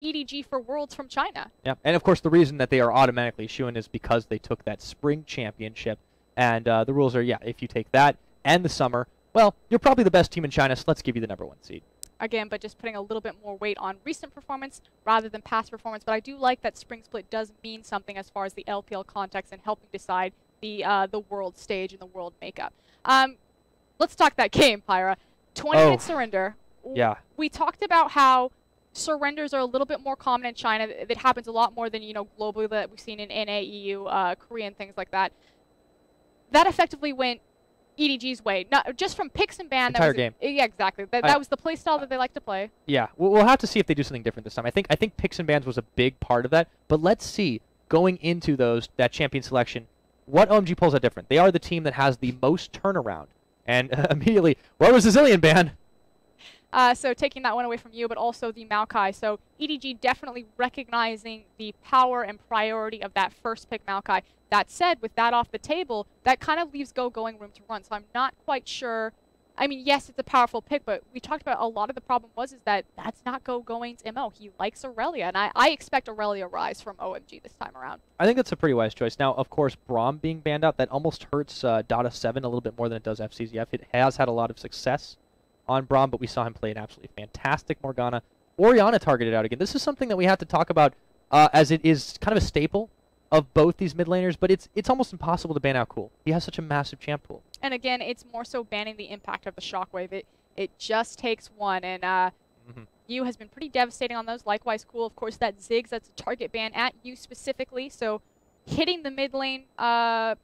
EDG for Worlds from China. Yeah, and of course the reason that they are automatically shoo-in is because they took that spring championship, and the rules are, yeah, if you take that and the summer, well, you're probably the best team in China, so let's give you the #1 seed. Again, but just putting a little bit more weight on recent performance rather than past performance. But I do like that spring split does mean something as far as the LPL context and helping decide the world stage and the world makeup. Let's talk that game, Pyra. 20-minute surrender. Yeah. We talked about how surrenders are a little bit more common in China. It happens a lot more than, you know, globally that we've seen in NA, EU, Korea, and things like that. That effectively went EDG's way, not just from picks and ban. Entire game. Yeah, exactly. That was the play style that they like to play. Yeah, we'll have to see if they do something different this time. I think picks and bans was a big part of that, but let's see going into that champion selection, what OMG pulls out different. They are the team that has the most turnaround, and immediately, where was the Zillion ban? So taking that one away from you, but also the Maokai. So EDG definitely recognizing the power and priority of that first pick Maokai. That said, with that off the table, that kind of leaves going room to run. So I'm not quite sure. I mean, yes, it's a powerful pick, but we talked about a lot of the problem is that that's not going's MO. He likes Aurelia, and I expect Aurelia rise from OMG this time around. I think that's a pretty wise choice. Now, of course, Braum being banned out, that almost hurts Dota 7 a little bit more than it does FCZF. It has had a lot of success on Braum, but we saw him play an absolutely fantastic Morgana. Orianna targeted out again. This is something that we have to talk about as it is kind of a staple of both these mid laners, but it's almost impossible to ban out Cool. He has such a massive champ pool. And again, it's more so banning the impact of the shockwave. It just takes one, and U has been pretty devastating on those. Likewise, Cool, of course, that Ziggs, that's a target ban at U specifically, so hitting the mid lane, I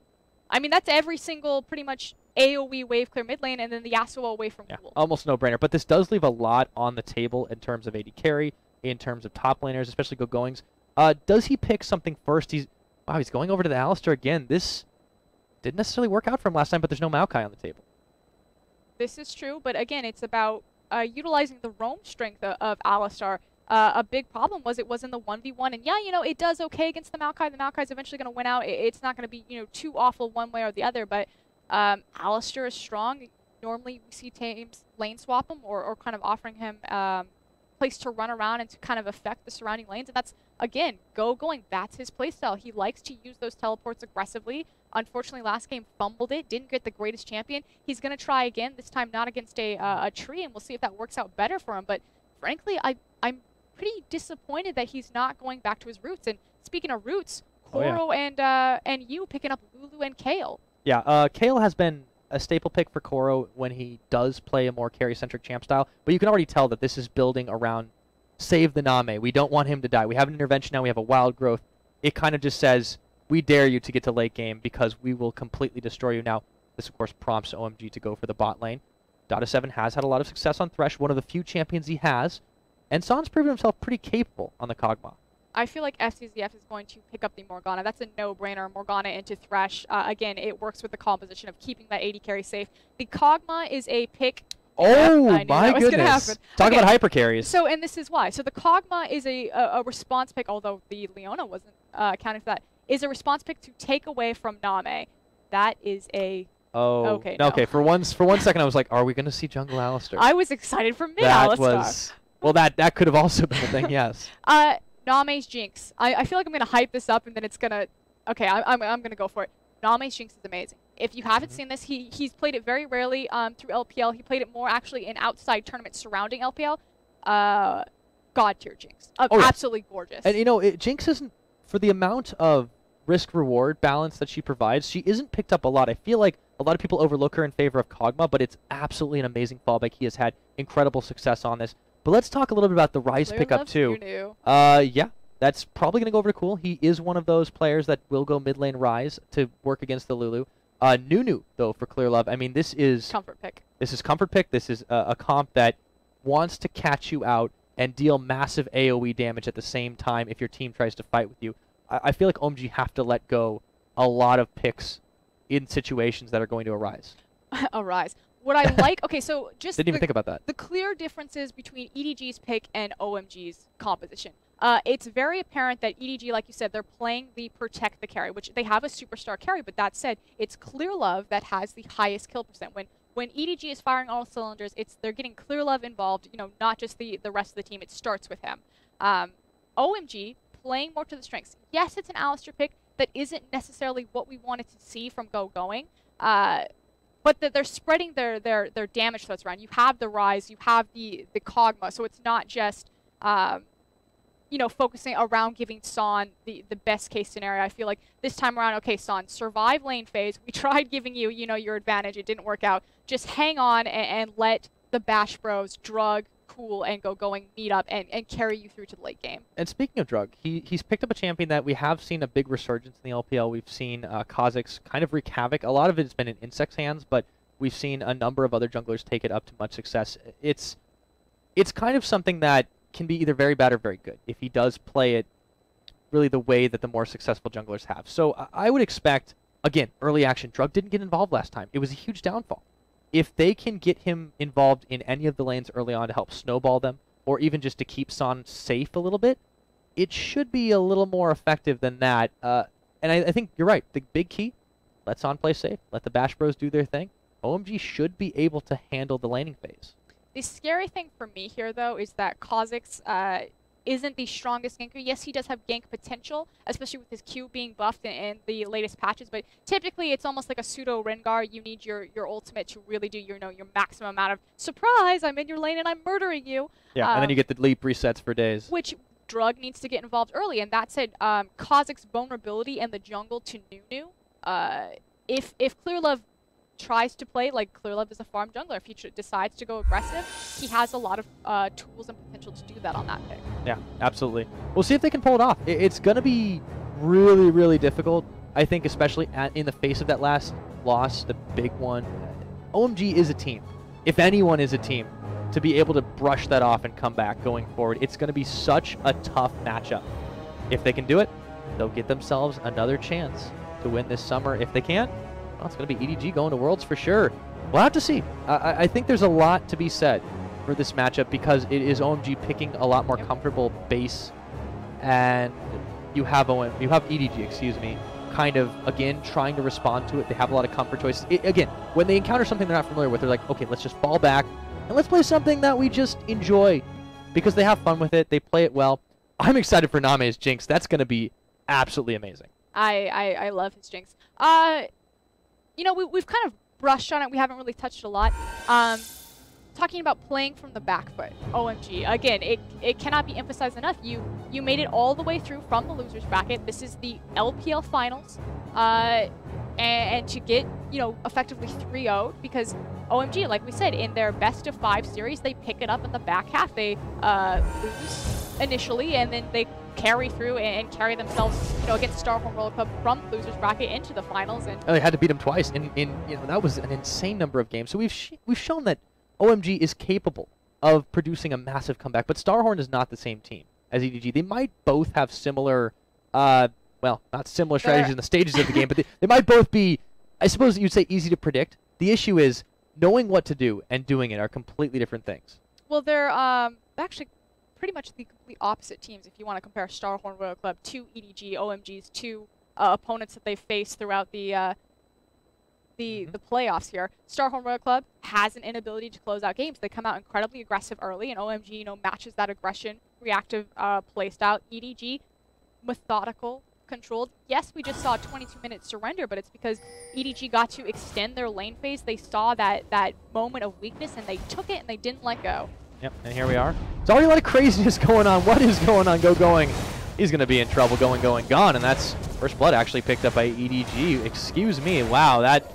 mean, that's every single pretty much AoE wave clear mid lane, and then the Yasuo away from Cool. Almost no-brainer, but this does leave a lot on the table in terms of AD carry, in terms of top laners, especially goings. Does he pick something first? Wow, he's going over to the Alistar again. This didn't necessarily work out for him last time, but there's no Maokai on the table. This is true, but again, it's about utilizing the roam strength of Alistar. A big problem was it was in the 1v1, and yeah, you know, it does okay against the Maokai. The Maokai's eventually going to win out. It's not going to be, you know, too awful one way or the other, but Alistar is strong. Normally, we see teams lane swap him or kind of offering him place to run around and to kind of affect the surrounding lanes, and that's, again, going. That's his playstyle. He likes to use those teleports aggressively. Unfortunately, last game fumbled it, didn't get the greatest champion. He's going to try again, this time not against a tree, and we'll see if that works out better for him. But frankly, I'm pretty disappointed that he's not going back to his roots. And speaking of roots, Koro and you picking up Lulu and Kale. Yeah, Kale has been a staple pick for Koro when he does play a more carry-centric champ style, but you can already tell that this is building around save the Name. We don't want him to die. We have an intervention now. We have a wild growth. It kind of just says, we dare you to get to late game because we will completely destroy you. Now, this, of course, prompts OMG to go for the bot lane. Dota 7 has had a lot of success on Thresh, one of the few champions he has, and Son's proven himself pretty capable on the Kog'Maw. I feel like FCZF is going to pick up the Morgana. That's a no-brainer. Morgana into Thresh. Again, it works with the composition of keeping that AD carry safe. The Kog'Maw is a pick. Oh, my goodness. Talk about hyper carries. So, and this is why. So the Kog'Maw is a response pick, although the Leona wasn't counting for that, is a response pick to take away from Name. That is a... Oh, okay. No. Okay. For one second, I was like, are we going to see Jungle Alistar? I was excited for mid-Alistar. Was... Well, that could have also been the thing, yes. Name's Jinx. I feel like I'm going to hype this up and then it's going to... Okay, I'm going to go for it. Name's Jinx is amazing. If you haven't seen this, he's played it very rarely through LPL. He played it more actually in outside tournaments surrounding LPL. God tier Jinx. Absolutely gorgeous. And you know, Jinx isn't, for the amount of risk-reward balance that she provides, she isn't picked up a lot. I feel like a lot of people overlook her in favor of Kog'Maw, but it's absolutely an amazing fallback. He has had incredible success on this. But let's talk a little bit about the Ryze pickup too. Yeah, that's probably going to go over to Cool. He is one of those players that will go mid lane Ryze to work against the Lulu. Nunu, though, for Clear Love. I mean, this is... Comfort pick. This is comfort pick. This is a comp that wants to catch you out and deal massive AoE damage at the same time if your team tries to fight with you. I feel like OMG have to let go a lot of picks in situations that are going to arise. Arise. What I like... Okay, so just... Didn't even think about that. The clear differences between EDG's pick and OMG's composition. It's very apparent that EDG, like you said, they're playing the protect the carry, which they have a superstar carry, but that said, it's Clear Love that has the highest kill percent. When EDG is firing all cylinders, they're getting Clear Love involved, you know, not just the rest of the team. It starts with him. OMG playing more to the strengths. Yes, it's an Alistar pick that isn't necessarily what we wanted to see from going, but they're spreading their damage threats around. You have the Rise, you have the Kog'Maw, so it's not just you know, focusing around giving Son the best case scenario. I feel like this time around, okay, Son, survive lane phase. We tried giving you, you know, your advantage. It didn't work out. Just hang on and let the Bash Bros drug, cool, and going meet up and carry you through to the late game. And speaking of drug, he's picked up a champion that we have seen a big resurgence in the LPL. We've seen Kha'Zix kind of wreak havoc. A lot of it's been in Insect's hands, but we've seen a number of other junglers take it up to much success. It's kind of something that can be either very bad or very good if he does play it really the way that the more successful junglers have. So I would expect, again, early action. Drug didn't get involved last time. It was a huge downfall. If they can get him involved in any of the lanes early on to help snowball them, or even just to keep Son safe a little bit, it should be a little more effective than that. And I think you're right. The big key, let Son play safe. Let the Bash Bros do their thing. OMG should be able to handle the laning phase. The scary thing for me here, though, is that Kha'Zix isn't the strongest ganker. Yes, he does have gank potential, especially with his Q being buffed in the latest patches, but typically it's almost like a pseudo Rengar. You need your ultimate to really do your maximum amount of surprise, I'm in your lane and I'm murdering you. Yeah, and then you get the leap resets for days. Which Drug needs to get involved early, and that said, Kha'Zix's vulnerability in the jungle to Nunu, if Clearlove tries to play like Clearlove is a farm jungler, if he decides to go aggressive, he has a lot of tools and potential to do that on that pick. Yeah, absolutely. We'll see if they can pull it off. It's going to be really, really difficult, I think, especially in the face of that last loss, the big one. OMG is a team. If anyone is a team, to be able to brush that off and come back going forward, it's going to be such a tough matchup. If they can do it, they'll get themselves another chance to win this summer. If they can't, well, it's going to be EDG going to Worlds for sure. We'll have to see. I think there's a lot to be said for this matchup because it is OMG picking a lot more comfortable base, and you have EDG, excuse me, kind of, again, trying to respond to it. They have a lot of comfort choices. Again, when they encounter something they're not familiar with, they're like, okay, let's just fall back and let's play something that we just enjoy because they have fun with it. They play it well. I'm excited for Name's Jinx. That's going to be absolutely amazing. I love his Jinx. You know, we've kind of brushed on it. We haven't really touched it a lot. Talking about playing from the back foot, OMG. Again, it cannot be emphasized enough. You made it all the way through from the losers bracket. This is the LPL finals. And to get, you know, effectively 3-0, because OMG, like we said, in their best of 5 series, they pick it up in the back half. They lose initially, and then they carry through and carry themselves, you know, against Starhorn World Club from the losers bracket into the finals. And they had to beat them twice, and you know, that was an insane number of games. So we've shown that OMG is capable of producing a massive comeback, but Starhorn is not the same team as EDG. They might both have similar, well, not similar strategies in the stages of the game, but they might both be, I suppose you'd say, easy to predict. The issue is knowing what to do and doing it are completely different things. Well, they're actually pretty much the complete opposite teams if you want to compare Starhorn Royal Club to EDG, OMG's two opponents that they faced throughout the playoffs here. Starhorn Royal Club has an inability to close out games. They come out incredibly aggressive early, and OMG, you know, matches that aggression, reactive playstyle. EDG, methodical, controlled. Yes, we just saw a 22-minute surrender, but it's because EDG got to extend their lane phase. They saw that moment of weakness, and they took it, and they didn't let go. Yep, and here we are. There's already a lot of craziness going on. What is going on? Going. He's going to be in trouble. Going, gone. And that's first blood actually picked up by EDG. Excuse me. Wow, that's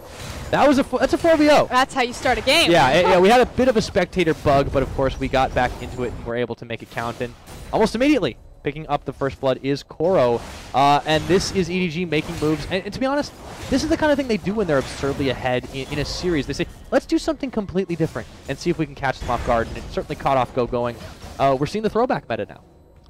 a 4v0. That's how you start a game. Yeah, we had a bit of a spectator bug, but of course we got back into it and were able to make it count. And almost immediately, picking up the first blood is Koro. And this is EDG making moves. And to be honest, this is the kind of thing they do when they're absurdly ahead in a series. They say, let's do something completely different and see if we can catch them off guard. And it certainly caught off going. We're seeing the throwback meta now.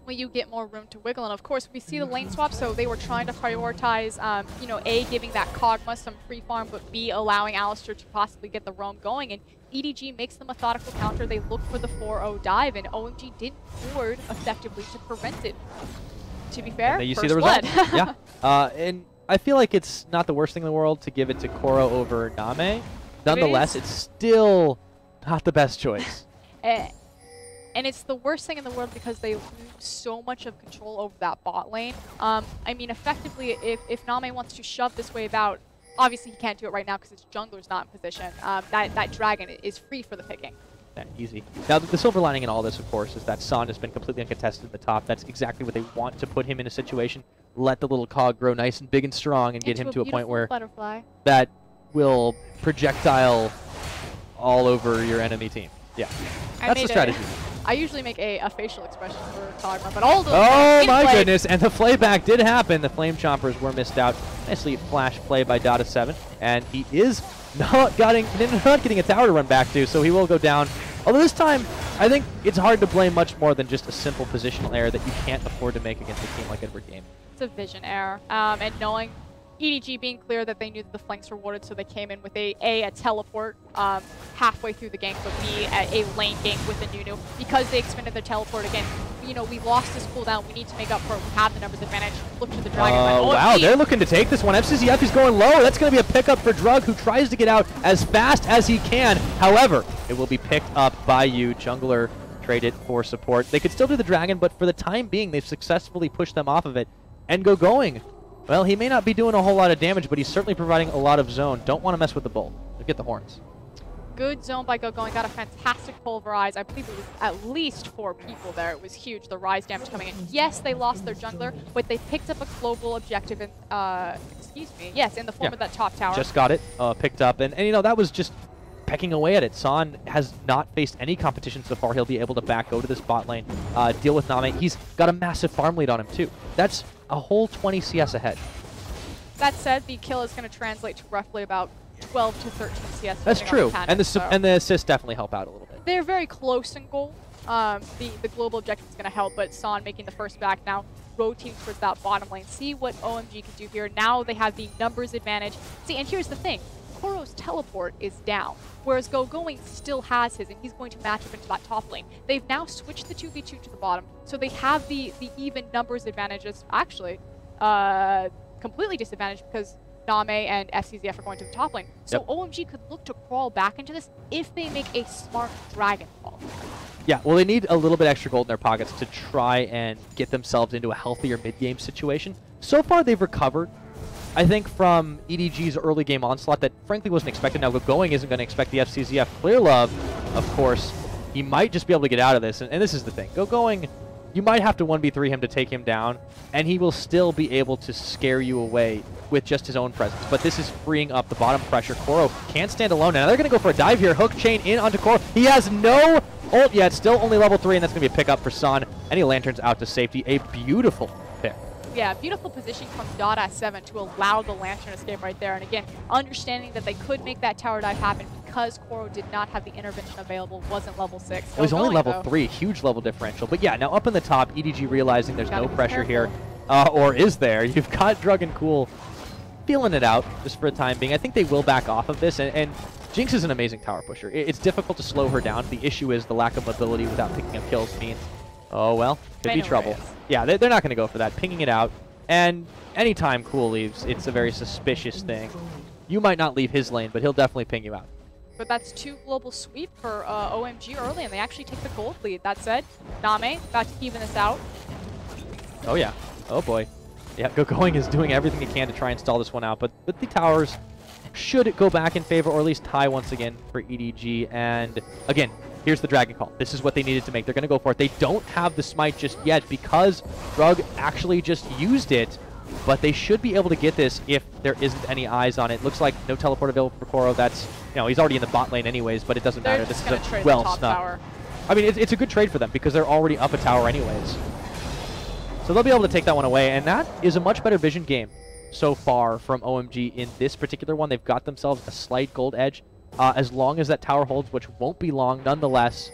Well, you get more room to wiggle, and of course we see the lane swap, so they were trying to prioritize, you know, A, giving that Kog'Maw some free farm, but B, allowing Alistar to possibly get the roam going, and EDG makes the methodical counter. They look for the 4-0 dive, and OMG didn't ward effectively to prevent it. To be fair, you first see the result. blood. Yeah, and I feel like it's not the worst thing in the world to give it to Koro over Name. Nonetheless, it's still not the best choice. And it's the worst thing in the world because they lose so much of control over that bot lane. I mean, effectively, if Name wants to shove this wave out, obviously he can't do it right now because his jungler's not in position. That dragon is free for the picking. Yeah, easy. Now, the silver lining in all this, of course, is that Son has been completely uncontested at the top. That's exactly what they want to put him in a situation. Let the little cog grow nice and big and strong and get him to a point where butterfly. that will projectile all over your enemy team. Yeah, that's the strategy. I usually make a facial expression for Kagura, but all those. Oh my goodness! And the flayback did happen. The Flame Chompers were missed out. Nicely flash play by Dota7, and he is not getting a tower to run back to, so he will go down. Although this time, I think it's hard to blame much more than just a simple positional error that you can't afford to make against a team like Edward Game. It's a vision error, and knowing EDG being clear that they knew that the flanks were warded, so they came in with a teleport halfway through the gank, but B, a lane gank with a Nunu. Because they expended their teleport again, you know, we lost this cooldown. We need to make up for it. We have the numbers advantage. Look to the dragon. Oh, wow, they're looking to take this one. FCZF is going low. That's going to be a pickup for Drug, who tries to get out as fast as he can. However, it will be picked up by you. Jungler traded for support. They could still do the dragon, but for the time being, they've successfully pushed them off of it. And going. Well, he may not be doing a whole lot of damage, but he's certainly providing a lot of zone. Don't want to mess with the bull. Get the horns. Good zone by going. Got a fantastic pulverize. I believe it was at least 4 people there. It was huge. The rise damage coming in. Yes, they lost their jungler, but they picked up a global objective in, excuse me, yes, in the form of that top tower. Just got it picked up, and you know, that was just pecking away at it. Son has not faced any competition so far. He'll be able to go to this bot lane, deal with Name. He's got a massive farm lead on him too. That's a whole 20 CS ahead. That said, the kill is going to translate to roughly about 12 to 13 CS. That's true, and the assists definitely help out a little bit. They're very close in goal. The global objective is going to help, but Son making the first back now, rotating towards that bottom lane. See what OMG can do here. Now they have the numbers advantage. See, and here's the thing. Koro's teleport is down, whereas going still has his, and he's going to match up into that top lane. They've now switched the 2v2 to the bottom, so they have the even numbers advantages. Actually, completely disadvantaged because Name and FCZF are going to the top lane. So OMG could look to crawl back into this if they make a smart dragon call. Yeah, well, they need a little bit extra gold in their pockets to try and get themselves into a healthier mid-game situation. So far, they've recovered, I think, from EDG's early game onslaught that frankly wasn't expected. Now, going isn't going to expect the FCZF clear love, of course. He might just be able to get out of this, and this is the thing. Going, you might have to 1v3 him to take him down, and he will still be able to scare you away with just his own presence. But this is freeing up the bottom pressure. Koro can't stand alone. Now they're going to go for a dive here. Hook chain in onto Koro. He has no ult yet. Still only level 3, and that's going to be a pickup for Son. And he lanterns out to safety. A beautiful pick. Yeah, beautiful position from Dota7 to allow the Lantern escape right there. And again, understanding that they could make that tower dive happen because Koro did not have the intervention available, wasn't level 6. Well, he's only level 3, huge level differential. But yeah, now up in the top, EDG realizing there's no pressure here. Or is there? You've got Drug and Cool feeling it out just for the time being. I think they will back off of this. And Jinx is an amazing tower pusher. It's difficult to slow her down. The issue is the lack of mobility without picking up kills means, oh well, could be trouble. Yeah, they're not going to go for that. Pinging it out. And anytime Cool leaves, it's a very suspicious thing. You might not leave his lane, but he'll definitely ping you out. But that's 2 global sweep for OMG early, and they actually take the gold lead. That said, Name about to even this out. Oh yeah. Oh boy. Yeah, going is doing everything he can to try and stall this one out, but the towers should go back in favor, or at least tie once again for EDG. And again, here's the Dragon Call. This is what they needed to make. They're going to go for it. They don't have the smite just yet because Drug actually just used it, but they should be able to get this if there isn't any eyes on it. Looks like no teleport available for Koro. That's, you know, he's already in the bot lane anyways, but it doesn't matter. This is a well snubbed. I mean, it's a good trade for them because they're already up a tower anyways. So they'll be able to take that one away, and that is a much better vision game so far from OMG in this particular one. They've got themselves a slight gold edge. As long as that tower holds, which won't be long, nonetheless,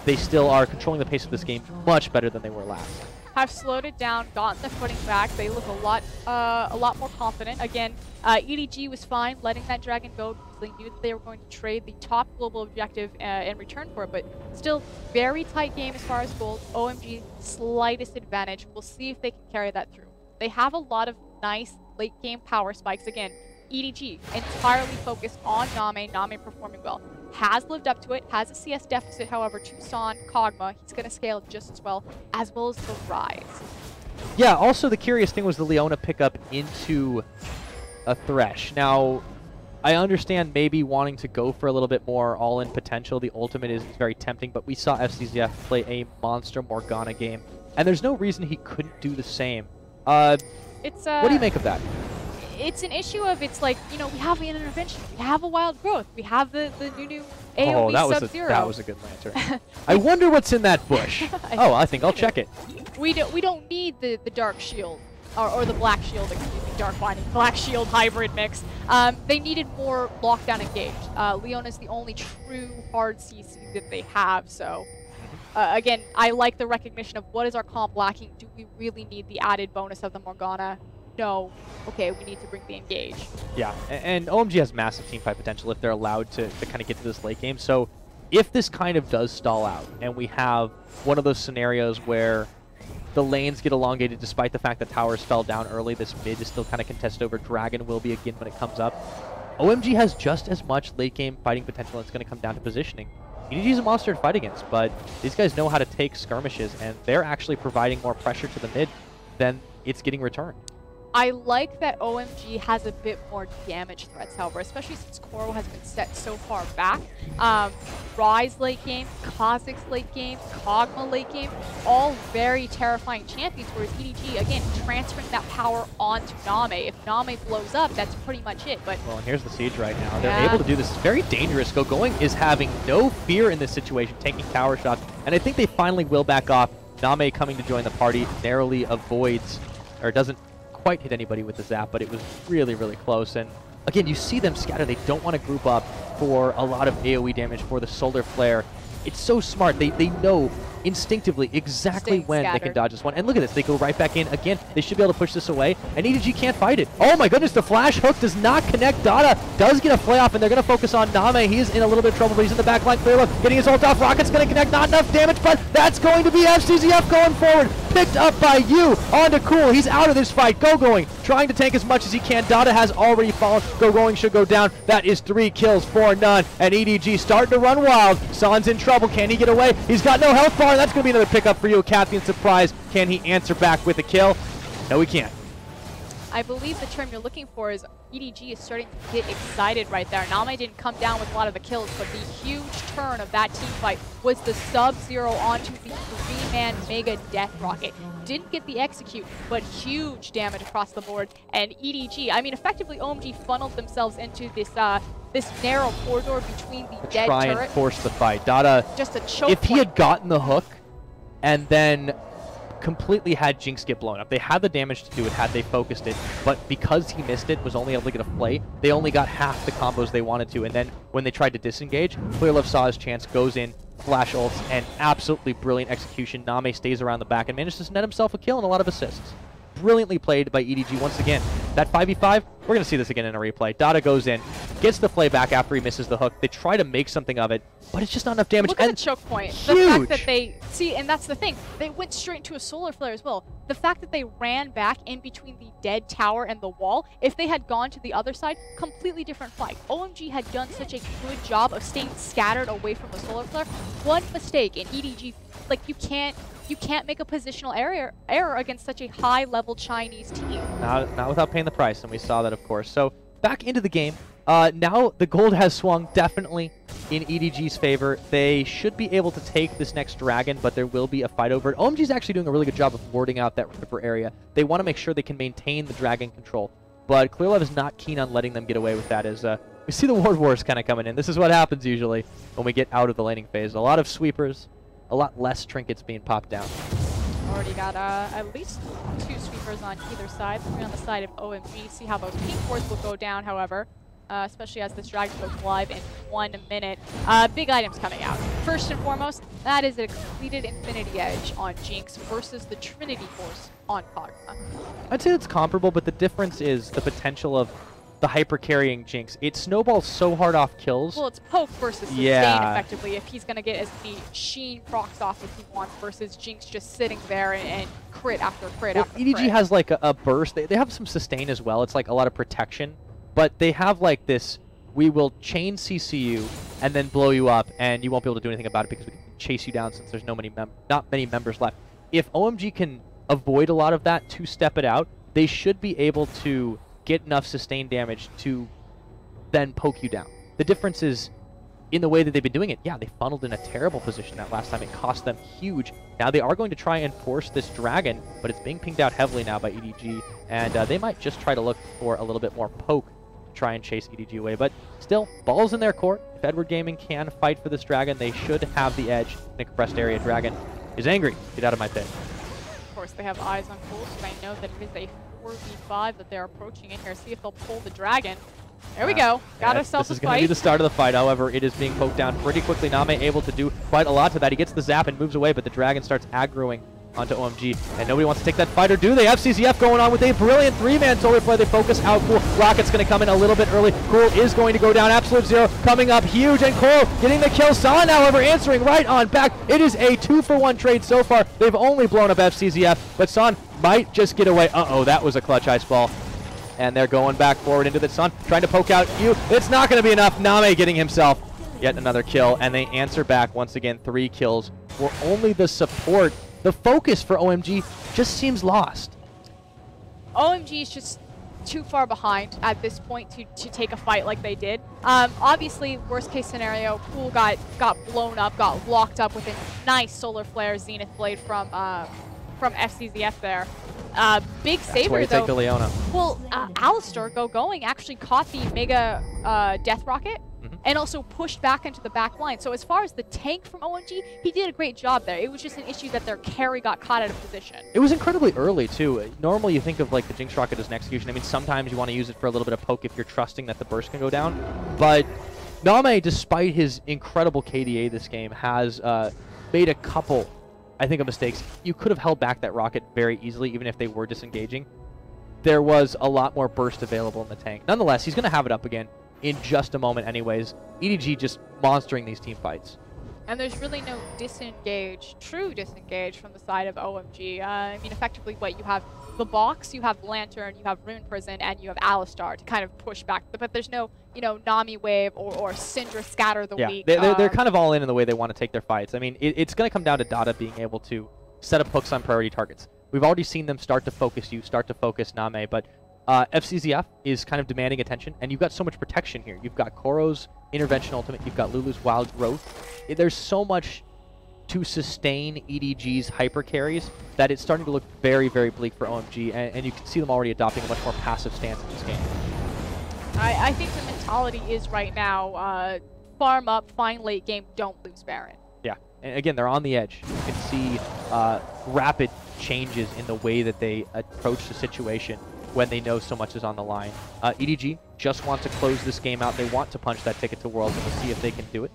they still are controlling the pace of this game much better than they were last. Have slowed it down, gotten the footing back. They look a lot more confident. Again, EDG was fine letting that dragon go because they knew that they were going to trade the top global objective in return for it. But still, very tight game as far as gold. OMG, slightest advantage. We'll see if they can carry that through. They have a lot of nice late game power spikes. Again, EDG entirely focused on Name performing well. has lived up to it, has a CS deficit, however, to Son, Kog'Maw. He's going to scale just as well as the Rise. Yeah, also the curious thing was the Leona pickup into a Thresh. Now, I understand maybe wanting to go for a little bit more all-in potential. The ultimate is very tempting, but we saw FCZF play a monster Morgana game, and there's no reason he couldn't do the same. What do you make of that? It's an issue of, it's like, you know, we have an intervention, we have a wild growth, we have the new AoE Sub-Zero. That was a good lantern. I wonder what's in that bush. I think I'll check it. We don't need the Dark Shield, or the Black Shield, excuse me, Dark Binding, Black Shield hybrid mix. They needed more lockdown engaged. Leona's the only true hard CC that they have, so again, I like the recognition of what is our comp lacking. Do we really need the added bonus of the Morgana? No. Okay, we need to bring the engage. Yeah, and OMG has massive teamfight potential if they're allowed to kind of get to this late game. So if this kind of does stall out and we have one of those scenarios where the lanes get elongated despite the fact that towers fell down early, this mid is still kind of contested over, Dragon will be again when it comes up. OMG has just as much late game fighting potential. It's going to come down to positioning. EDG is a monster to fight against, but these guys know how to take skirmishes, and they're actually providing more pressure to the mid than it's getting returned. I like that OMG has a bit more damage threats, however, especially since Koro has been set so far back. Rise late game, Kha'Zix late game, Kog'Maw late game, all very terrifying champions, whereas EDG, again, transferring that power onto Name. If Name blows up, that's pretty much it. But well, and here's the siege right now. They're able to do this. It's very dangerous. Going is having no fear in this situation, taking tower shots, and I think they finally will back off. Name coming to join the party narrowly avoids, or doesn't quite hit anybody with the zap, but it was really, really close. And again, you see them scatter. They don't want to group up for a lot of AoE damage for the solar flare. It's so smart. They know instinctively exactly when they can dodge this one. And look at this. They go right back in again. They should be able to push this away. And EDG can't fight it. Oh my goodness, the flash hook does not connect. Dada does get a play off, and they're going to focus on Name. He is in a little bit of trouble, but he's in the back line. Clear getting his ult off. Rocket's going to connect. Not enough damage, but that's going to be FCZF going forward. Picked up by you onto Cool. He's out of this fight. Going, trying to tank as much as he can. Dada has already fallen. Going should go down. That is 3 kills for none. And EDG starting to run wild. Son's in trouble. Can he get away? He's got no health bar, and that's going to be another pickup for you. Captain Surprise. Can he answer back with a kill? No, he can't. I believe the term you're looking for is EDG is starting to get excited right there. Name didn't come down with a lot of the kills, but the huge turn of that team fight was the Sub-Zero onto the 3-man Mega Death Rocket. Didn't get the execute, but huge damage across the board. And EDG, I mean, effectively OMG funneled themselves into this this narrow corridor between the dead try turret. And force the fight. Dada, just a choke if point. He had gotten the hook and then completely had Jinx get blown up. They had the damage to do it had they focused it, but because he missed it, was only able to get a play, they only got half the combos they wanted to, and then when they tried to disengage, Clearlove saw his chance, goes in, flash ults, and absolutely brilliant execution. Name stays around the back and manages to net himself a kill and a lot of assists. Brilliantly played by EDG once again. That 5v5, we're going to see this again in a replay. Dada goes in, gets the play back after he misses the hook. They try to make something of it, but it's just not enough damage. Look at the choke point. Huge. The fact that they, see, and that's the thing, they went straight into a solar flare as well. The fact that they ran back in between the dead tower and the wall, if they had gone to the other side, completely different fight. OMG had done such a good job of staying scattered away from the solar flare. One mistake, and EDG, like, you can't make a positional error against such a high-level Chinese team. Not without paying the price, and we saw that, of course. So back into the game. Now the gold has swung definitely in EDG's favor. They should be able to take this next dragon, but there will be a fight over it. OMG's actually doing a really good job of warding out that Ripper area. They want to make sure they can maintain the dragon control, but Clearlove is not keen on letting them get away with that, as we see the ward wars kind of coming in. This is what happens usually when we get out of the laning phase. A lot of sweepers, a lot less trinkets being popped down. Already got at least 2 sweepers on either side, 3 on the side of OMG. See how those pink wards will go down, however, especially as this dragon goes live in 1 minute. Big items coming out. First and foremost, that is a completed Infinity Edge on Jinx versus the Trinity Force on Kog'Maw. I'd say it's comparable, but the difference is the potential of the hyper-carrying Jinx. It snowballs so hard off kills. Well, it's poke versus sustain, effectively, if he's going to get as many Sheen procs off as he wants versus Jinx just sitting there and crit after crit after EDG crit. has like a burst. They have some sustain as well. It's like a lot of protection, but they have like this we will chain CC you and then blow you up, and you won't be able to do anything about it because we can chase you down since there's not many members left. If OMG can avoid a lot of that to step it out, they should be able to get enough sustained damage to then poke you down. The difference is in the way that they've been doing it. Yeah, they funneled in a terrible position that last time. It cost them huge. Now they are going to try and force this dragon, but it's being pinged out heavily now by EDG, and they might just try to look for a little bit more poke to try and chase EDG away. But still, ball's in their court. If Edward Gaming can fight for this dragon, they should have the edge in a compressed area. Dragon is angry. Get out of my pit. Of course, they have eyes on Cool, so they know that it is a 4v5 that they're approaching in here. See if they'll pull the dragon. There we go. Got ourselves a fight. This is going to be the start of the fight. However, it is being poked down pretty quickly. Name able to do quite a lot to that. He gets the zap and moves away, but the dragon starts aggroing onto OMG, and nobody wants to take that fight, or do they? FCZF going on with a brilliant 3-man solar play. They focus out Cool. Rocket's going to come in a little bit early. Cool is going to go down. Absolute Zero coming up huge, and Coral getting the kill. San, however, answering right on back. It is a 2-for-1 trade so far. They've only blown up FCZF, but San might just get away. Uh-oh, that was a clutch ice ball. And they're going back forward into the sun, trying to poke out you. It's not going to be enough. Name getting himself yet another kill, and they answer back once again. 3 kills for only the support. The focus for OMG just seems lost. OMG is just too far behind at this point to take a fight like they did. Obviously, worst case scenario, Cool got blown up, got locked up with a nice solar flare Zenith Blade from FCZF there. Big saver though. Take the Leona. Well, Alistar going actually caught the Mega Death Rocket and also pushed back into the back line. So as far as the tank from OMG, he did a great job there. It was just an issue that their carry got caught out of position. It was incredibly early too. Normally you think of like the Jinx Rocket as an execution. I mean, sometimes you want to use it for a little bit of poke if you're trusting that the burst can go down. But Name, despite his incredible KDA this game, has made a couple, I think, of mistakes. You could have held back that rocket very easily, even if they were disengaging. There was a lot more burst available in the tank. Nonetheless, he's going to have it up again in just a moment anyways. EDG just monstering these team fights. And there's really no true disengage from the side of OMG. I mean, effectively, what you have the box, you have Lantern, you have Rune Prison, and you have Alistar to kind of push back. But there's no, Nami Wave or Syndra Scatter the Weak. They're kind of all in the way they want to take their fights. I mean, it's going to come down to Dada being able to set up hooks on priority targets. We've already seen them start to focus you, start to focus Name, but FCZF is kind of demanding attention, and you've got so much protection here. You've got Koro's Intervention Ultimate, you've got Lulu's Wild Growth. There's so much to sustain EDG's hyper carries that it's starting to look very, very bleak for OMG, and you can see them already adopting a much more passive stance in this game. I think the mentality is right now, farm up, find late game, don't lose Baron. Yeah, and again, they're on the edge. You can see rapid changes in the way that they approach the situation when they know so much is on the line. EDG just want to close this game out. They want to punch that ticket to Worlds, and we'll see if they can do it.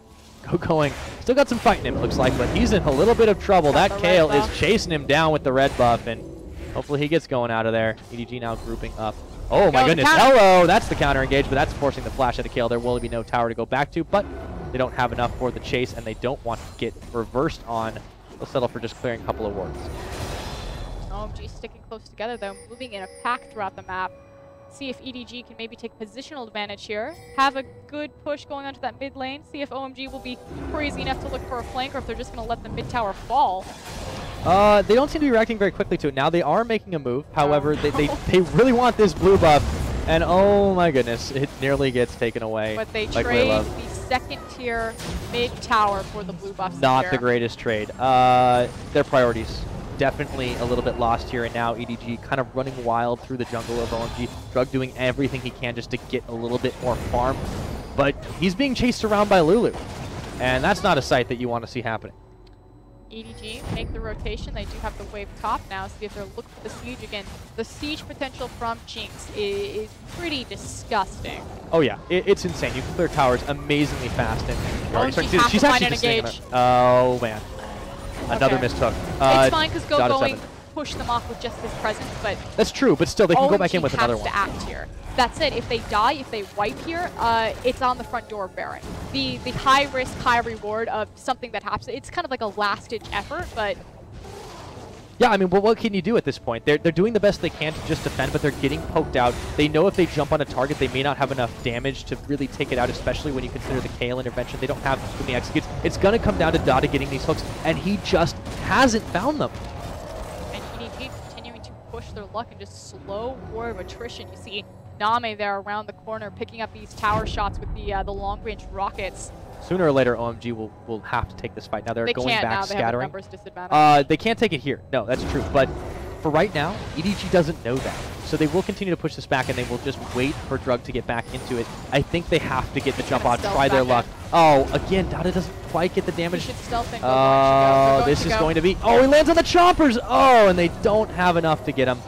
Going. Still got some fight in him, it looks like, but he's in a little bit of trouble. That Kale is chasing him down with the red buff, and hopefully he gets going out of there. EDG now grouping up. Oh my goodness, hello! That's the counter engage, but that's forcing the flash out of Kale. There will be no tower to go back to, but they don't have enough for the chase, and they don't want to get reversed on. They'll settle for just clearing a couple of wards. OMG sticking close together though, moving in a pack throughout the map. See if EDG can maybe take positional advantage here. Have a good push going onto that mid lane. See if OMG will be crazy enough to look for a flank, or if they're just going to let the mid tower fall. They don't seem to be reacting very quickly to it. Now they are making a move. However, they really want this blue buff. And oh my goodness, it nearly gets taken away. But they trade the second tier mid tower for the blue buff. Not the greatest trade. Their priorities definitely a little bit lost here, and now EDG kind of running wild through the jungle of OMG. Drug doing everything he can just to get a little bit more farm, but he's being chased around by Lulu, and that's not a sight that you want to see happening. EDG make the rotation. They do have the wave top now. See if they're looking for the siege again. The siege potential from Jinx is pretty disgusting. Oh yeah, it's insane. You can clear towers amazingly fast, and she's actually just engage. Oh man. Another mistook. It's fine because going push them off with just his presence, but that's true. But still, they can go back in with another one. To act here. That said, if they die, if they wipe here, it's on the front door of Baron. The high risk, high reward of something that happens. It's kind of like a last ditch effort, but Yeah, I mean, what can you do at this point? They're doing the best they can to just defend, but they're getting poked out. They know if they jump on a target, they may not have enough damage to really take it out, especially when you consider the KL intervention. They don't have too many executes. It's going to come down to Dada getting these hooks, and he just hasn't found them. And EDG continuing to push their luck and just slow war of attrition. You see Name there around the corner picking up these tower shots with the long-range rockets. Sooner or later, OMG will have to take this fight. Now they're going back, now. scattering. They have a numbers disadvantage. They can't take it here. No, that's true. But for right now, EDG doesn't know that. So they will continue to push this back, and they will just wait for Drug to get back into it. I think they have to get the jump on, try their luck. Oh, again, Dada doesn't quite get the damage. Oh, this is going to be... Oh, he lands on the choppers! Oh, and they don't have enough to get him.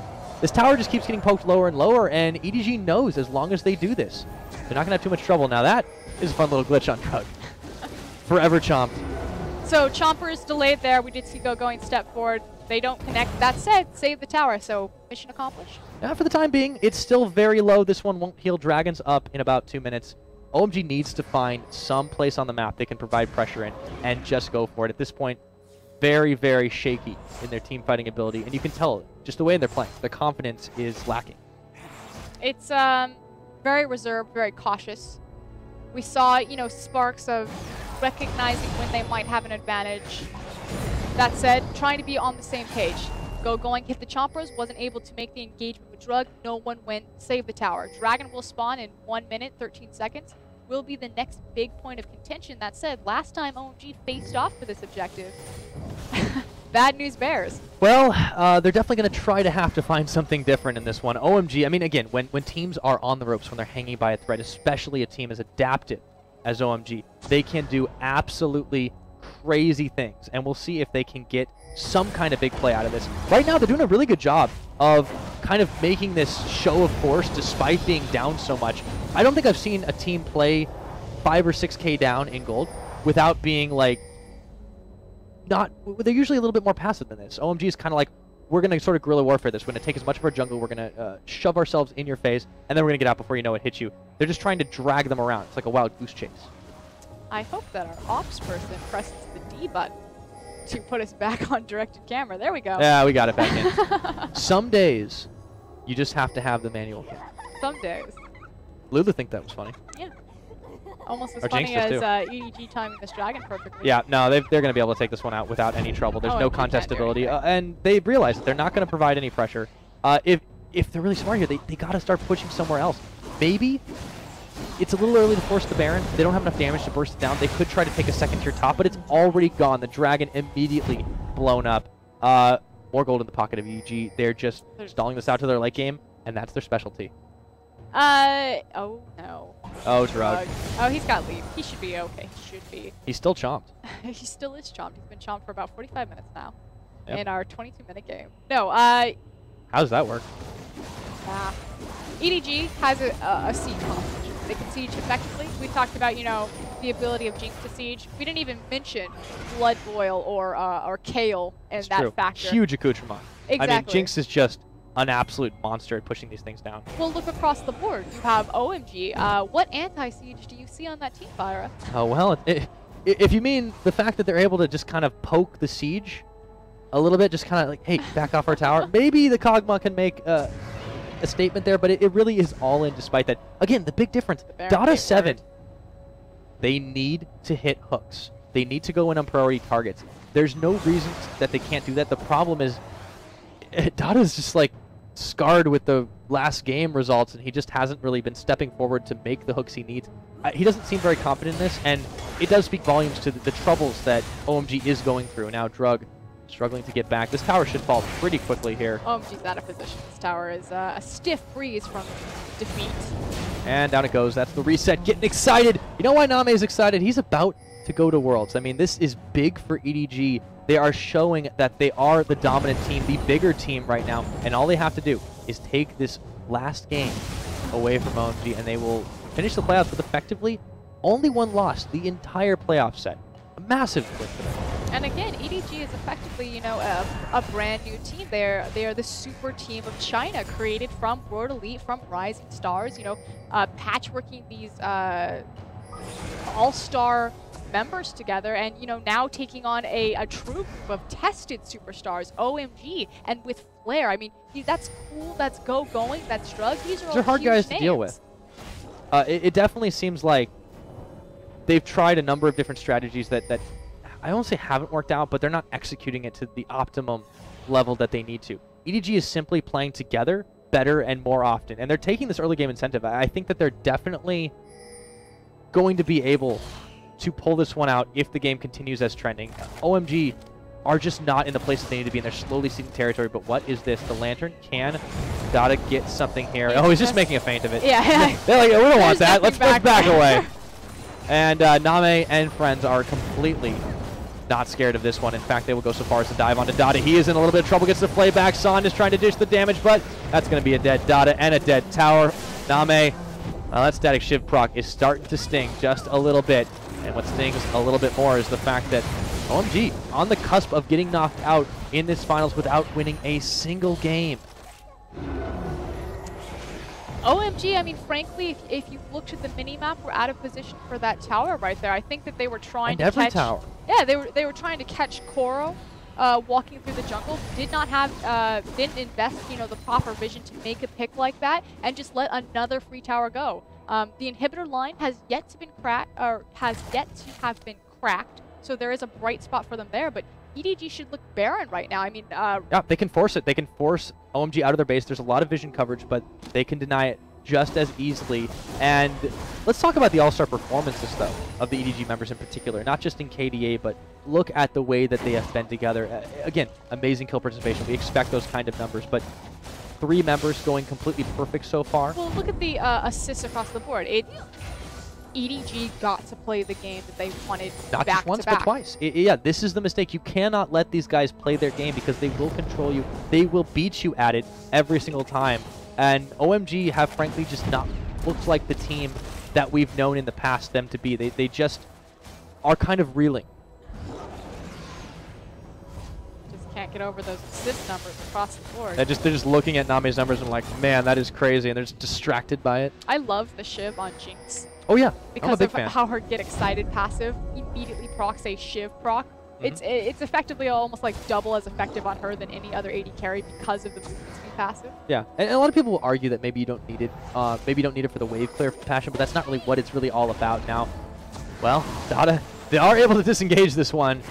This tower just keeps getting poked lower and lower, and EDG knows as long as they do this, they're not going to have too much trouble. Now that is a fun little glitch on Drug. Forever chomped. So Chomper is delayed there. We did see going step forward. They don't connect. That said, save the tower, so mission accomplished. For the time being, it's still very low. This one won't heal Dragons up in about 2 minutes. OMG needs to find some place on the map they can provide pressure in and just go for it. At this point, very, very shaky in their team fighting ability, and you can tell just the way they're playing. Their confidence is lacking. It's very reserved, very cautious. We saw, you know, sparks of recognizing when they might have an advantage. That said, trying to be on the same page. Going, hit the chompers, wasn't able to make the engagement with Drug. No one went, save the tower. Dragon will spawn in 1 minute, 13 seconds. Will be the next big point of contention. That said, last time OMG faced off for this objective. Bad news bears. Well, they're definitely going to try to have to find something different in this one. OMG, I mean, again, when teams are on the ropes, when they're hanging by a thread, especially a team as adaptive as OMG, they can do absolutely crazy things, and we'll see if they can get some kind of big play out of this. Right now, they're doing a really good job of kind of making this show of force despite being down so much. I don't think I've seen a team play 5 or 6K down in gold without being like, they're usually a little bit more passive than this. OMG is kind of like, we're going to sort of guerrilla warfare this. We're going to take as much of our jungle, we're going to shove ourselves in your face, and then we're going to get out before you know it hits you. They're just trying to drag them around. It's like a wild goose chase. I hope that our ops person presses the D button to put us back on directed camera. There we go. Yeah, we got it back in. Some days, you just have to have the manual camera. Some days. Lulu think that was funny. Yeah. Almost as Or funny Jinx as does EDG timing this dragon perfectly. Yeah, no, they're going to be able to take this one out without any trouble. There's no contestability. And they realize that they're not going to provide any pressure. If they're really smart here, they got to start pushing somewhere else. Maybe it's a little early to force the Baron. They don't have enough damage to burst it down. They could try to take a second tier top, but it's already gone. The dragon immediately blown up. More gold in the pocket of EDG. They're just stalling this out to their late game, and that's their specialty. Oh no. Oh, Drug. Oh, he's got lead. He should be okay. He should be. He's still chomped. He still is chomped. He's been chomped for about 45 minutes now. Yep. In our 22-minute game. No, how does that work? EDG has a siege composition. They can siege effectively. We talked about, you know, the ability of Jinx to siege. We didn't even mention Blood Boil or Kale and It's that true. factor. Huge accoutrement. Exactly. I mean, Jinx is just an absolute monster at pushing these things down. Well, look across the board. You have OMG. What anti-siege do you see on that team, Fyra? Oh, well, if you mean the fact that they're able to just kind of poke the siege a little bit, just kind of like, hey, back off our tower, maybe the Kog'Maw can make a statement there, but it really is all in despite that. Again, the big difference, Dota 7, they need to hit hooks. They need to go in on priority targets. There's no reason that they can't do that. The problem is Dada's just like scarred with the last game results, and he just hasn't really been stepping forward to make the hooks he needs. He doesn't seem very confident in this, and it does speak volumes to the troubles that OMG is going through. Now Drug struggling to get back. This tower should fall pretty quickly here. OMG's out of position. This tower is a stiff breeze from defeat. And down it goes. That's the reset. Getting excited. You know why Name is excited? He's about to go to Worlds. I mean, this is big for EDG. They are showing that they are the dominant team, the bigger team right now, and all they have to do is take this last game away from OMG, and they will finish the playoffs with effectively only one loss the entire playoff set. A massive win for them. And again, EDG is effectively, you know, a brand new team. They are the super team of China, created from World Elite, from Rising Stars. You know, patchworking these all-star members together, and you know, now taking on a true group of tested superstars, OMG, and with Flair. I mean, that's cool. That's going. That's Drug. These are all hard huge guys names to deal with. It definitely seems like they've tried a number of different strategies that I won't say haven't worked out, but they're not executing it to the optimum level that they need to. EDG is simply playing together better and more often, and they're taking this early game incentive. I think that they're definitely going to be able to pull this one out if the game continues as trending. OMG are just not in the place that they need to be, and they're slowly ceding territory. But what is this? The Lantern can gotta get something here. Oh, he's just making a feint of it. Yeah. They're like, we don't want that. Let's back away. And Name and friends are completely not scared of this one. In fact, they will go so far as to dive onto Dada. He is in a little bit of trouble, gets the play back. Son is trying to dish the damage, but that's going to be a dead Dada and a dead tower. Name, well, that static Shiv proc is starting to sting just a little bit. And what stings a little bit more is the fact that OMG on the cusp of getting knocked out in this finals without winning a single game. OMG, I mean, frankly, if you looked at the mini-map, we're out of position for that tower right there. I think that they were trying to every catch... tower. Yeah, they were trying to catch Koro walking through the jungle. Did not have, didn't invest, you know, the proper vision to make a pick like that, and just let another free tower go. The inhibitor line has yet to have been cracked, so there is a bright spot for them there, but EDG should look barren right now. I mean, yeah, they can force it. They can force OMG out of their base. There's a lot of vision coverage, but they can deny it just as easily. And let's talk about the all-star performances, though, of the EDG members in particular. Not just in KDA, but look at the way that they have been together. Again, amazing kill participation. We expect those kind of numbers, but 3 members going completely perfect so far. Well, look at the assists across the board. EDG got to play the game that they wanted Not back just once, to back. but twice. Yeah, this is the mistake. You cannot let these guys play their game because they will control you. They will beat you at it every single time. And OMG have frankly just not looked like the team that we've known in the past them to be. They just are kind of reeling. Just can't get over those assist numbers across the board. They're just looking at Name's numbers and like, man, that is crazy, and they're just distracted by it. I love the Shiv on Jinx. Oh yeah, because I'm a big of fan. how her get excited passive immediately procs a Shiv proc. It's effectively almost like double as effective on her than any other AD carry because of the movement speed passive. Yeah, and a lot of people will argue that maybe you don't need it. Maybe you don't need it for the wave clear passion, but that's not really what it's really all about now. Well, Dada, they are able to disengage this one.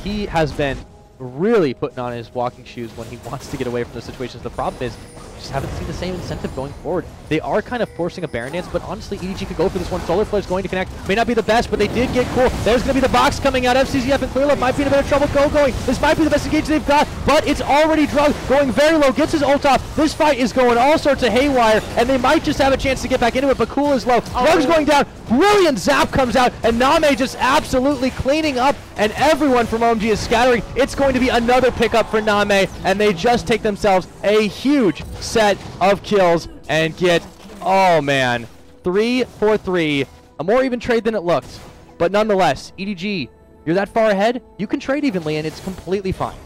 He has been really putting on his walking shoes when he wants to get away from the situations. The problem is, just haven't seen the same incentive going forward. They are kind of forcing a Baron dance, but honestly, EDG could go for this one. Solar Flare is going to connect. May not be the best, but they did get cool. There's going to be the box coming out. FCZF and Clearlove might be in a bit of trouble. Going. This might be the best engage they've got, but it's already Drug going very low. Gets his ult off. This fight is going all sorts of haywire, and they might just have a chance to get back into it, but Cool is low. Drug's going down. Brilliant zap comes out, and Name just absolutely cleaning up, and everyone from OMG is scattering. It's going to be another pickup for Name, and they just take themselves a huge set of kills and get, oh man, 3 for 3. A more even trade than it looked. But nonetheless, EDG, you're that far ahead, you can trade evenly, and it's completely fine.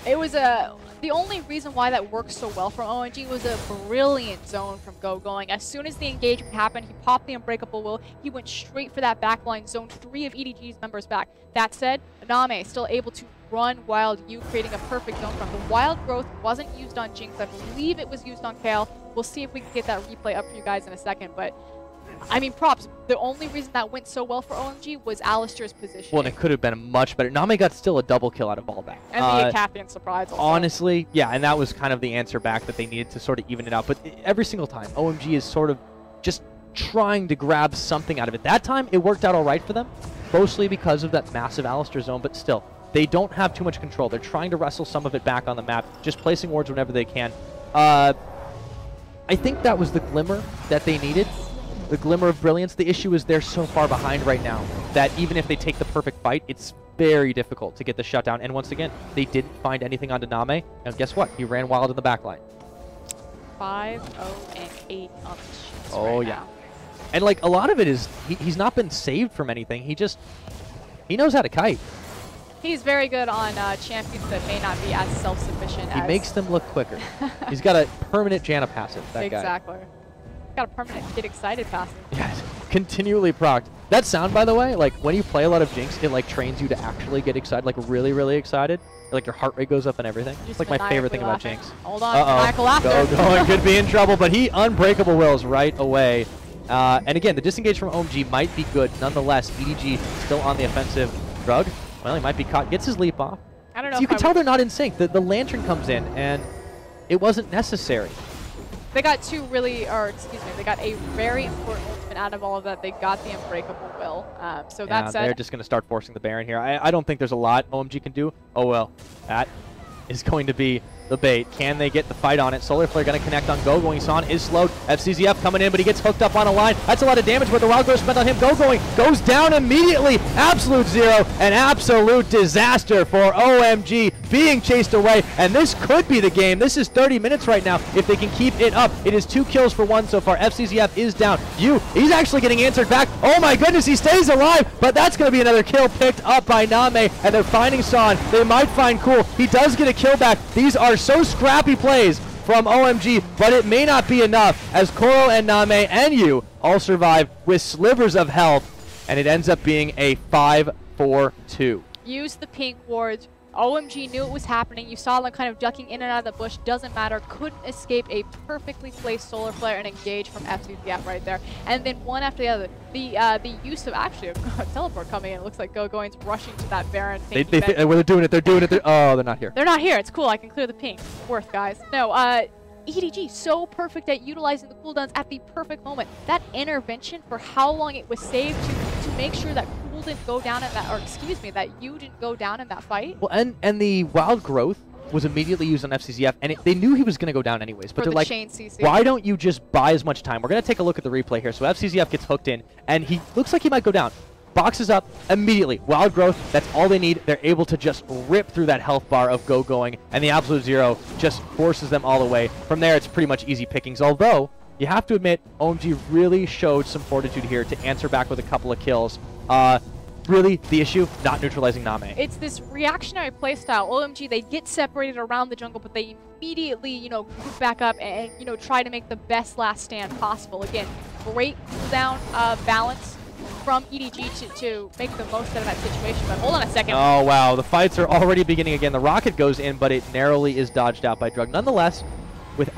It was the only reason why that worked so well from OMG was a brilliant zone from going. As soon as the engagement happened, he popped the Unbreakable Will. He went straight for that backline zone 3 of EDG's members back. That said, Name still able to run Wild U, creating a perfect zone from. The Wild Growth wasn't used on Jinx. I believe it was used on Kale. We'll see if we can get that replay up for you guys in a second, but I mean, props. The only reason that went so well for OMG was Alistair's position. Well, and it could have been much better. Name got still a double kill out of all that. And the Acathian surprise also. Honestly, yeah, and that was kind of the answer back that they needed to sort of even it out. But every single time, OMG is sort of just trying to grab something out of it. That time, it worked out all right for them, mostly because of that massive Alistair zone, but still, they don't have too much control. They're trying to wrestle some of it back on the map, just placing wards whenever they can. I think that was the glimmer that they needed. The glimmer of brilliance. The issue is they're so far behind right now that even if they take the perfect fight, it's very difficult to get the shutdown. And once again, they didn't find anything onto Name. And guess what? He ran wild in the backline. 5, 0, and 8 on the sheets Oh, right yeah. now. And like a lot of it is, he's not been saved from anything. He knows how to kite. He's very good on champions that may not be as self-sufficient as... He makes them look quicker. He's got a permanent Janna passive, that guy. Exactly. Got a permanent get excited passive. Yeah, continually procced. That sound, by the way, like when you play a lot of Jinx, it like trains you to actually get excited, like really, really excited. Like your heart rate goes up and everything. It's like my favorite thing about Jinx. Hold on, maniacal laughter. Going could be in trouble, but he unbreakable wills right away. And again, the disengage from OMG might be good. Nonetheless, EDG still on the offensive. Drug, well, he might be caught. Gets his leap off. I don't know. So you can tell they're not in sync. The lantern comes in, and it wasn't necessary. They got they got a very important ultimate out of all of that. They got the unbreakable will. So that's they're just going to start forcing the Baron here. I don't think there's a lot OMG can do. Oh well, that is going to be the bait. Can they get the fight on it? Solar Flare going to connect on Go-Going. Son is slowed. FCZF coming in, but he gets hooked up on a line. That's a lot of damage, but the Wild Growth spent on him. Go-Going goes down immediately. Absolute zero. An absolute disaster for OMG being chased away, and this could be the game. This is 30 minutes right now if they can keep it up. It is 2 kills for 1 so far. FCZF is down. He's actually getting answered back. Oh my goodness, he stays alive, but that's going to be another kill picked up by Name, and they're finding Son. They might find Cool. He does get a kill back. These are so scrappy plays from OMG, but it may not be enough as Koro and Name and you all survive with slivers of health, and it ends up being a 5-4-2. Use the pink wards. OMG knew it was happening. You saw them kind of ducking in and out of the bush. Doesn't matter. Couldn't escape a perfectly placed Solar Flare and engage from FCZF right there. And then one after the other. The use of actually a teleport coming in. It looks like Go-Going's rushing to that Baron. They're doing it. Oh, they're not here. They're not here. It's cool. I can clear the ping. Worth, guys. No, EDG so perfect at utilizing the cooldowns at the perfect moment. That intervention for how long it was saved to make sure that Cool didn't go down in that, or excuse me, that you didn't go down in that fight. Well, and the Wild Growth was immediately used on FCZF, and they knew he was going to go down anyways. But they're like, why don't you just buy as much time? We're going to take a look at the replay here. So FCZF gets hooked in, and he looks like he might go down. Boxes up immediately. Wild Growth, that's all they need. They're able to just rip through that health bar of Go-Going, and the Absolute Zero just forces them all away. From there, it's pretty much easy pickings, although you have to admit, OMG really showed some fortitude here to answer back with a couple of kills. Really, the issue, not neutralizing Name. It's this reactionary playstyle. OMG, they get separated around the jungle, but they immediately, group back up and, try to make the best last stand possible. Again, great cooldown balance from EDG to make the most out of that situation. But hold on a second. Oh, wow. The fights are already beginning again. The rocket goes in, but it narrowly is dodged out by Drug. Nonetheless,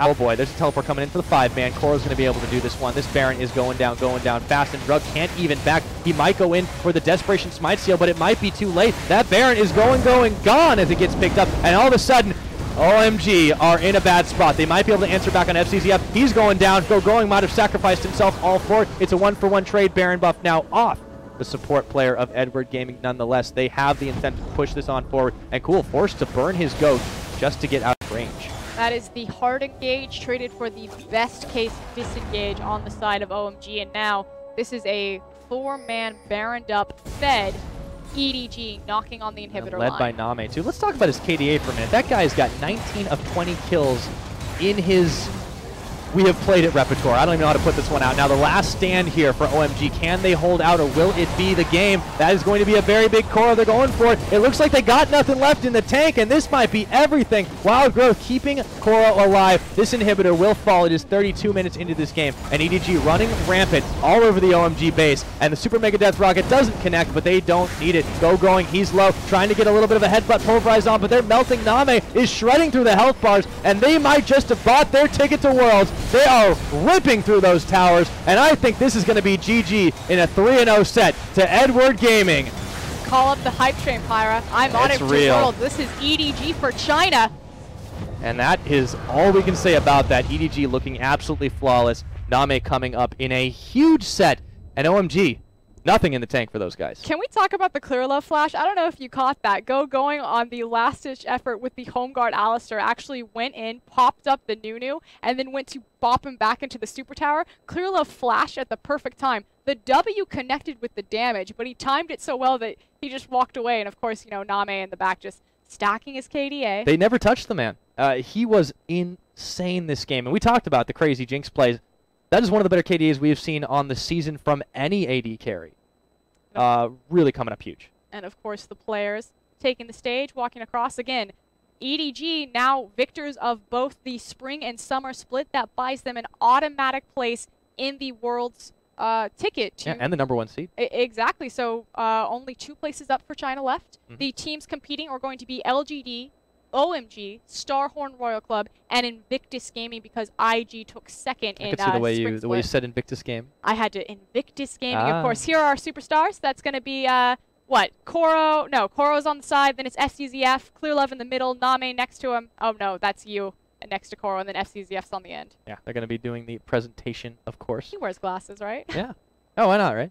oh boy, there's a teleport coming in for the 5-man. Koro's going to be able to do this one. This Baron is going down fast, and Drug can't even back. He might go in for the Desperation Smite Seal, but it might be too late. That Baron is gone as it gets picked up, and all of a sudden, OMG are in a bad spot. They might be able to answer back on FCZF. He's going down. Go-Going might have sacrificed himself all for it. It's a 1-for-1 trade. Baron buff now off the support player of Edward Gaming. Nonetheless, they have the intent to push this on forward, and Cool forced to burn his goat just to get out of range. That is the hard engage traded for the best case disengage on the side of OMG. And now this is a 4-man Baroned up fed EDG knocking on the inhibitor led line. by Name too. Let's talk about his KDA for a minute. That guy's got 19 of 20 kills in his We Have Played It repertoire. I don't even know how to put this one out. Now the last stand here for OMG. Can they hold out, or will it be the game? That is going to be a very big core. They're going for it. It looks like they got nothing left in the tank, and this might be everything. Wild Growth keeping Koro alive. This inhibitor will fall. It is 32 minutes into this game, and EDG running rampant all over the OMG base, and the Super Mega Death Rocket doesn't connect, but they don't need it. Go-Going, he's low, trying to get a little bit of a headbutt pulverized on, but they're melting. Name is shredding through the health bars, and they might just have bought their ticket to Worlds. They are ripping through those towers, and I think this is going to be GG in a 3-0 set to Edward Gaming. Call up the hype train, Pyra. I'm on it for Worlds. This is EDG for China. And that is all we can say about that. EDG looking absolutely flawless. Name coming up in a huge set, and OMG, nothing in the tank for those guys. Can we talk about the Clear Love flash? I don't know if you caught that. Going on the last-ditch effort with the home guard Alistar, actually went in, popped up the Nunu, and then went to bop him back into the super tower. Clear Love flashed at the perfect time. The W connected with the damage, but he timed it so well that he just walked away. And of course, Name in the back just stacking his KDA. They never touched the man. He was insane this game. And we talked about the crazy Jinx plays. That is one of the better KDAs we have seen on the season from any AD carry. Really coming up huge. And of course, the players taking the stage, walking across again. EDG now victors of both the spring and summer split. That buys them an automatic place in the Worlds ticket to... Yeah, and the #1 seed. Exactly. So only 2 places up for China left. Mhm. The teams competing are going to be LGD, OMG, Starhorn Royal Club, and Invictus Gaming, because IG took second in I could see the way you Split. said Invictus game. I had to Invictus Gaming, Ah. of course. Here are our superstars. That's going to be, what? Koro. No, Koro's on the side. Then it's FCZF. Clear Love in the middle. Name next to him. Oh, no, that's you next to Koro. And then FCZF's on the end. Yeah, they're going to be doing the presentation, of course. He wears glasses, right? Yeah. Oh, why not, right?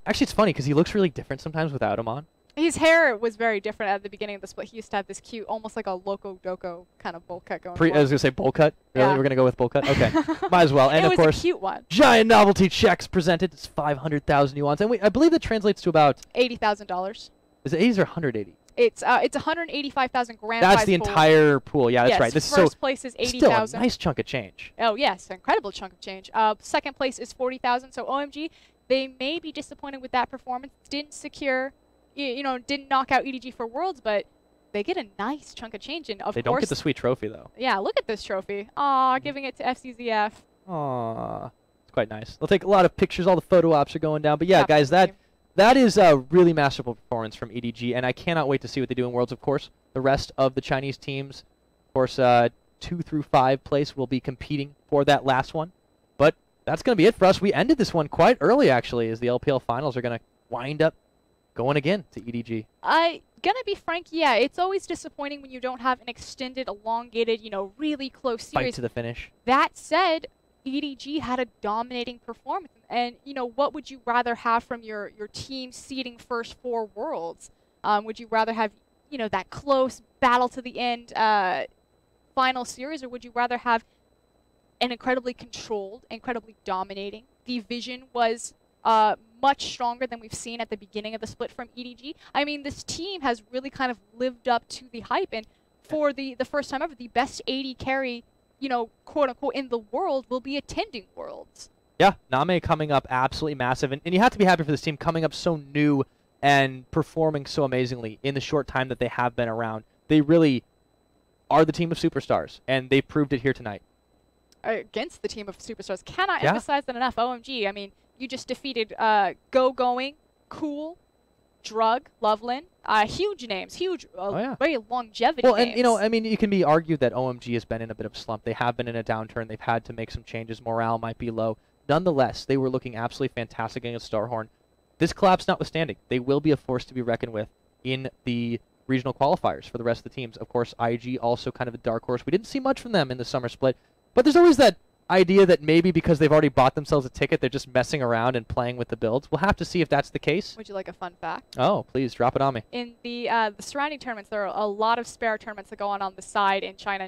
Actually, it's funny because he looks really different sometimes without him on. His hair was very different at the beginning of the split. He used to have this cute, almost like a Loco Doco kind of bowl cut going I on. was going to say bowl cut. Really? Yeah. We're going to go with bowl cut? Okay. Might as well. And, it of was course, a cute one. giant novelty checks presented. It's 500,000 yuan. And I believe that translates to about... $80,000. Is it 80s or 180? It's 185,000 grand That's prize the pool. entire pool. Yeah, that's Yes, right. This is first place is still a 80,000. nice chunk of change. Oh yes, incredible chunk of change. Second place is 40,000. So OMG, they may be disappointed with that performance. Didn't secure, didn't knock out EDG for Worlds, but they get a nice chunk of change. And of They course, don't get the sweet trophy, though. yeah, look at this trophy. Aw, giving it to FCZF. Aww. It's quite nice. They'll take a lot of pictures. All the photo ops are going down. But yeah, guys, Absolutely. that is a really masterful performance from EDG, and I cannot wait to see what they do in Worlds, of course. The rest of the Chinese teams, of course, 2 through 5 place will be competing for that last one. But that's going to be it for us. We ended this one quite early, actually, as the LPL finals are going to wind up going again to EDG. Gonna be frank, yeah, it's always disappointing when you don't have an extended, elongated, really close series. Fight to the finish. That said, EDG had a dominating performance. And, what would you rather have from your team seeding first 4 Worlds? Would you rather have, that close battle to the end final series, or would you rather have an incredibly controlled, incredibly dominating? The vision was much stronger than we've seen at the beginning of the split from EDG. I mean, this team has really kind of lived up to the hype, and for the first time ever, the best AD carry, quote unquote, in the world will be attending Worlds. Yeah, Name coming up absolutely massive, and you have to be happy for this team coming up so new and performing so amazingly in the short time that they have been around. They really are the team of superstars, and they proved it here tonight. Against the team of superstars. Cannot Yeah. emphasize that enough. OMG, I mean, you just defeated Going, Cool, Drug, Loveland. Huge names, huge, very longevity Well, names. and, I mean, you can be argued that OMG has been in a bit of a slump. They have been in a downturn. They've had to make some changes. Morale might be low. Nonetheless, they were looking absolutely fantastic against Starhorn. This collapse notwithstanding, they will be a force to be reckoned with in the regional qualifiers for the rest of the teams. Of course, IG also kind of a dark horse. We didn't see much from them in the summer split, but there's always that idea that maybe because they've already bought themselves a ticket, they're just messing around and playing with the builds. We'll have to see if that's the case. Would you like a fun fact? Oh, please, drop it on me. In the surrounding tournaments, there are a lot of spare tournaments that go on the side in China,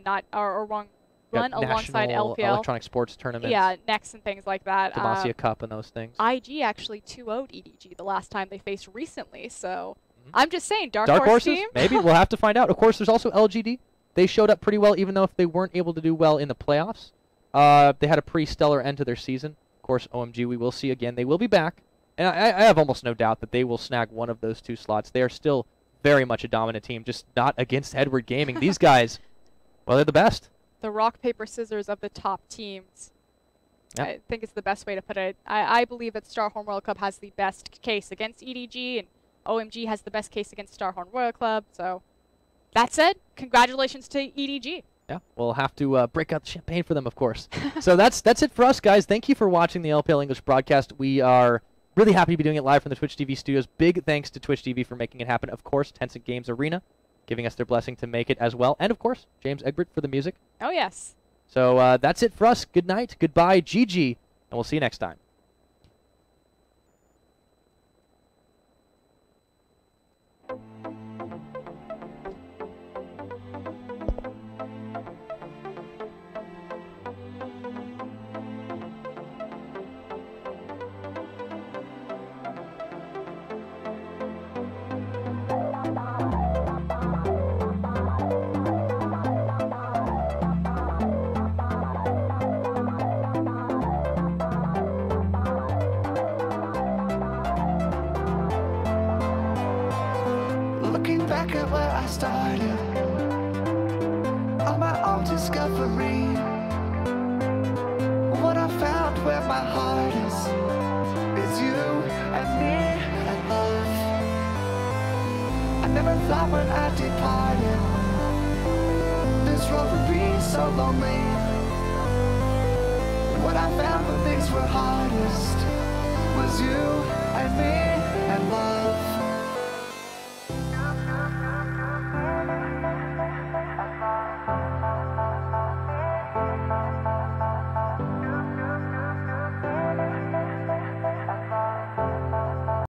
run alongside National LPL. Electronic Sports tournaments. Yeah, Next and things like that. Demacia Cup and those things. IG actually 2-0'd EDG the last time they faced recently, so I'm just saying, dark horse horses? team? Maybe. We'll have to find out. Of course, there's also LGD. They showed up pretty well, even though if they weren't able to do well in the playoffs. They had a pretty stellar end to their season. Of course, OMG we will see again. They will be back. And I have almost no doubt that they will snag one of those 2 slots. They are still very much a dominant team, just not against Edward Gaming. These guys, well, they're the best. The rock, paper, scissors of the top teams. Yep. I think it's the best way to put it. I believe that Starhorn World Club has the best case against EDG, and OMG has the best case against Starhorn Royal Club. So, that said, congratulations to EDG. Yeah, we'll have to break out the champagne for them, of course. So that's it for us, guys. Thank you for watching the LPL English broadcast. We are really happy to be doing it live from the Twitch TV studios. Big thanks to Twitch TV for making it happen. Of course, Tencent Games Arena giving us their blessing to make it as well. And, of course, James Egbert for the music. Oh, yes. So that's it for us. Good night, goodbye, GG, and we'll see you next time. Looking back at where I started, on my own discovery, what I found where my heart is. thought when I departed, this road would be so lonely. What I found when things were hardest was you and me and love.